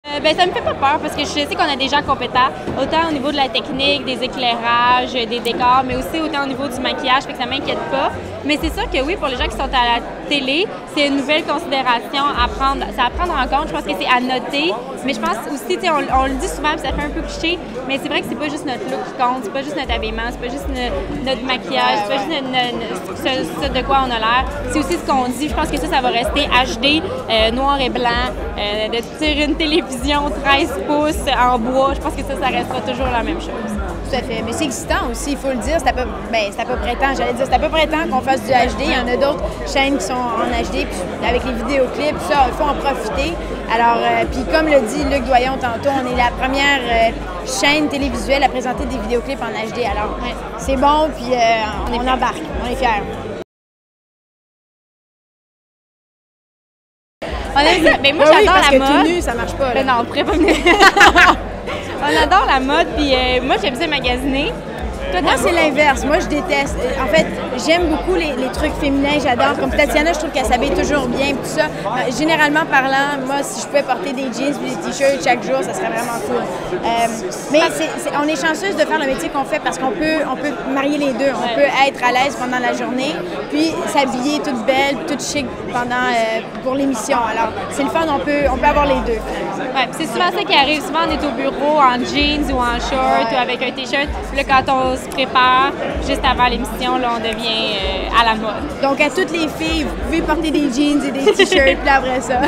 Ben, ça me fait pas peur parce que je sais qu'on a des gens compétents, autant au niveau de la technique, des éclairages, des décors, mais aussi autant au niveau du maquillage, fait que ça m'inquiète pas. Mais c'est sûr que oui, pour les gens qui sont à la télé, c'est une nouvelle considération à prendre. C'est à prendre en compte, je pense que c'est à noter, mais je pense aussi, on le dit souvent, puis ça fait un peu cliché, mais c'est vrai que c'est pas juste notre look qui compte, c'est pas juste notre habillement, c'est pas juste notre maquillage, c'est pas juste ce de quoi on a l'air, c'est aussi ce qu'on dit. Je pense que ça va rester HD, noir et blanc, de tirer une télévision 13 pouces en bois, je pense que ça restera toujours la même chose. Tout à fait. Mais c'est excitant aussi, il faut le dire. C'est à peu près temps, j'allais dire. C'est à peu près temps qu'on fasse du HD. Il y en a d'autres chaînes qui sont en HD, puis avec les vidéoclips, ça, il faut en profiter. Alors, puis comme le dit Luc Doyon tantôt, on est la première chaîne télévisuelle à présenter des vidéoclips en HD. Alors, c'est bon, puis on embarque. On est fiers. Mais moi, j'adore la mode. Tout nu, ça marche pas. Ben non, on pourrait pas venir. On adore la mode, puis moi, j'aime ça magasiner. Moi, c'est l'inverse. Moi, je déteste. En fait, j'aime beaucoup les trucs féminins. J'adore. Comme Tatiana, je trouve qu'elle s'habille toujours bien, tout ça. Généralement parlant, moi, si je pouvais porter des jeans et des t-shirts chaque jour, ça serait vraiment cool. Mais on est chanceuse de faire le métier qu'on fait parce qu'on peut marier les deux. On peut être à l'aise pendant la journée, puis s'habiller toute belle, toute chic pour l'émission. Alors, c'est le fun. On peut avoir les deux. Ouais, c'est souvent ça qui arrive. Souvent, on est au bureau en jeans ou en short ou avec un t-shirt. Là, quand on se prépare, juste avant l'émission, là, on devient à la mode. Donc, à toutes les filles, vous pouvez porter des jeans et des t-shirts, puis après ça.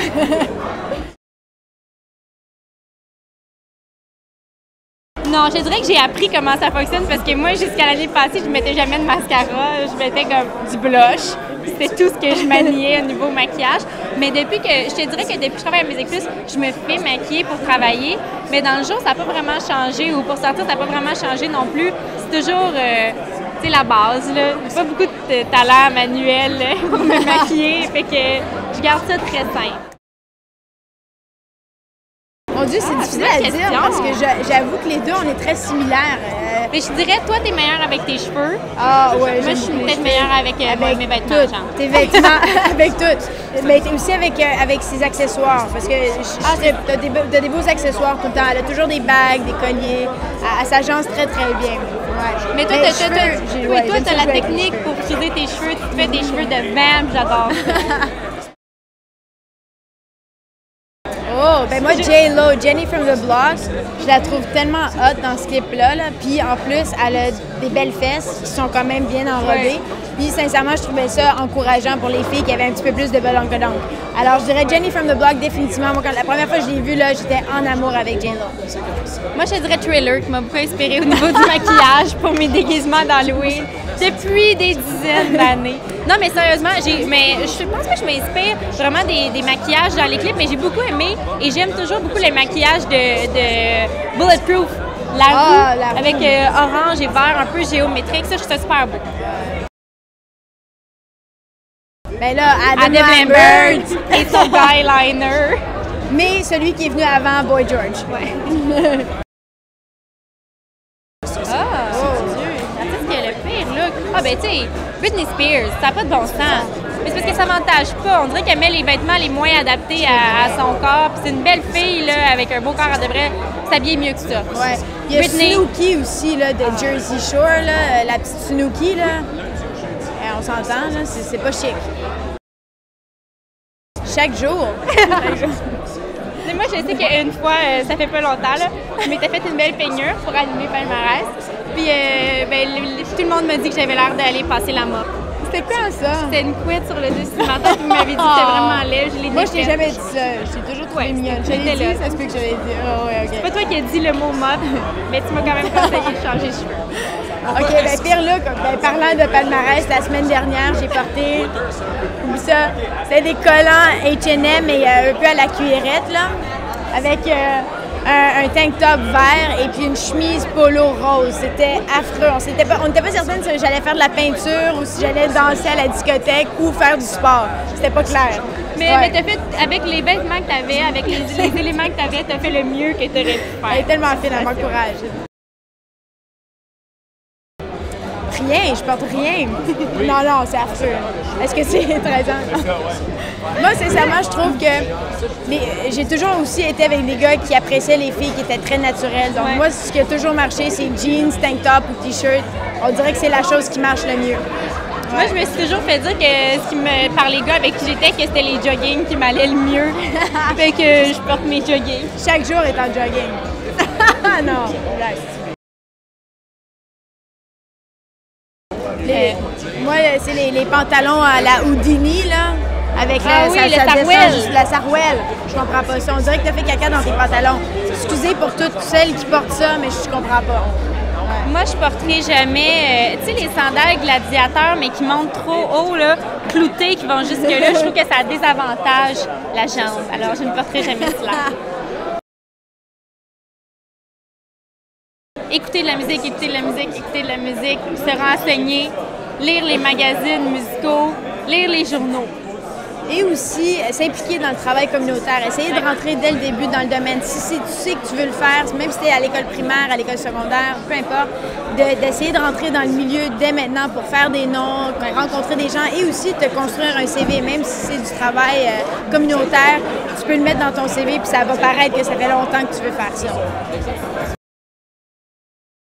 Non, je dirais que j'ai appris comment ça fonctionne parce que moi, jusqu'à l'année passée, je ne mettais jamais de mascara. Je mettais comme du blush. C'était tout ce que je maniais au niveau maquillage. Mais je te dirais que depuis que je travaille à Musique Plus, je me fais maquiller pour travailler. Mais dans le jour, ça n'a pas vraiment changé. Ou pour sortir, ça n'a pas vraiment changé non plus. C'est toujours, la base. J'ai pas beaucoup de talent manuel pour me maquiller. Fait que je garde ça très simple. Mon Dieu, c'est difficile à dire parce que j'avoue que les deux, on est très similaires. Mais je dirais, toi, t'es meilleure avec tes cheveux. Ah ouais. Moi, je suis peut-être meilleure avec mes vêtements. Tes vêtements, avec tout. Mais aussi avec ses accessoires. Parce que t'as des beaux accessoires tout le temps. Elle a toujours des bagues, des colliers. Elle s'agence très, très bien. Ouais. Mais toi, t'as la technique pour friser tes cheveux. Tu fais des cheveux de vamp, j'adore ça. Oh, ben moi, J-Lo, Jenny from the Block, je la trouve tellement hot dans ce clip-là. Là. Puis en plus, elle a des belles fesses qui sont quand même bien enrobées. Puis sincèrement, je trouvais ça encourageant pour les filles qui avaient un petit peu plus de ballon-que-donc. Alors je dirais Jenny from the Block, définitivement. Moi, la première fois que je l'ai vue, j'étais en amour avec J-Lo. Moi, je dirais Thriller, qui m'a beaucoup inspirée au niveau du maquillage pour mes déguisements d'Halloween depuis des dizaines d'années. Non, mais sérieusement, je pense que je m'inspire vraiment des maquillages dans les clips, mais j'ai beaucoup aimé et j'aime toujours beaucoup les maquillages de Bulletproof. La roue avec orange et vert, un peu géométrique. Ça, je trouve ça super beau. Ben là, Adam Lambert et son eyeliner. Mais celui qui est venu avant Boy George. Ouais. Ah, ben, tu sais, Britney Spears, ça n'a pas de bon sens. Mais c'est parce que ça m'avantage pas. On dirait qu'elle met les vêtements les moins adaptés à son corps. Puis c'est une belle fille, là, avec un beau corps, elle devrait s'habiller mieux que ça. Ouais. Il y a Britney Snooki aussi, là, de Jersey Shore, là, la petite Snooki, là. On s'entend, là, c'est pas chic. Chaque jour. Mais moi, je sais qu'une fois, ça fait pas longtemps, là, je m'étais fait une belle peignure pour animer Palmarès. Puis tout le monde m'a dit que j'avais l'air d'aller passer la mop. C'était quoi ça? C'était une couette sur le dessus du menton, puis vous m'avez dit que c'était vraiment laid. Je l'ai Moi, je t'ai jamais dit ça. Je t'ai toujours trouvé mignonne. Je l'ai dit, ça se peut que j'avais dit. Oh, ouais, OK. C'est pas toi qui as dit le mot mop, mais tu m'as quand même conseillé de changer de cheveux. OK, ben pire là, parlant de palmarès, la semaine dernière, j'ai porté, oublie ça, c'était des collants H&M et un peu à la cuillerette, là, avec un tank top vert et puis une chemise polo rose. C'était affreux. On n'était pas certaine si j'allais faire de la peinture ou si j'allais danser à la discothèque ou faire du sport. C'était pas clair. Mais t'as fait, avec les vêtements que t'avais, avec les éléments que t'avais, t'as fait le mieux que t'aurais pu faire. Elle est tellement fine, elle m'encourage. rien, je porte rien. Non, c'est affreux. Est-ce que c'est 13 ans? Moi, sincèrement, je trouve que j'ai toujours aussi été avec des gars qui appréciaient les filles qui étaient très naturelles. Donc moi, ce qui a toujours marché, c'est jeans, tank top ou t-shirt. On dirait que c'est la chose qui marche le mieux. Moi, je me suis toujours fait dire que par les gars avec qui j'étais, que c'était les jogging qui m'allaient le mieux. Fait que je porte mes jogging. Chaque jour est en jogging. Non, blague. Moi, c'est les pantalons à la Houdini, là, avec la sarouel. Je comprends pas ça. On dirait que t'as fait caca dans tes pantalons. Excusez pour toutes celles qui portent ça, mais je comprends pas. Ouais. Moi, je porterai jamais, tu sais, les sandales gladiateurs, mais qui montent trop haut, là, cloutées, qui vont jusque-là. Je trouve que ça désavantage la jambe. Alors, je ne porterai jamais cela. Écouter de la musique, se renseigner, lire les magazines musicaux, lire les journaux. Et aussi, s'impliquer dans le travail communautaire, essayer de rentrer dès le début dans le domaine. Si tu sais que tu veux le faire, même si tu es à l'école primaire, à l'école secondaire, peu importe, d'essayer de rentrer dans le milieu dès maintenant pour faire des noms, rencontrer des gens et aussi te construire un CV, même si c'est du travail communautaire, tu peux le mettre dans ton CV puis ça va paraître que ça fait longtemps que tu veux faire ça.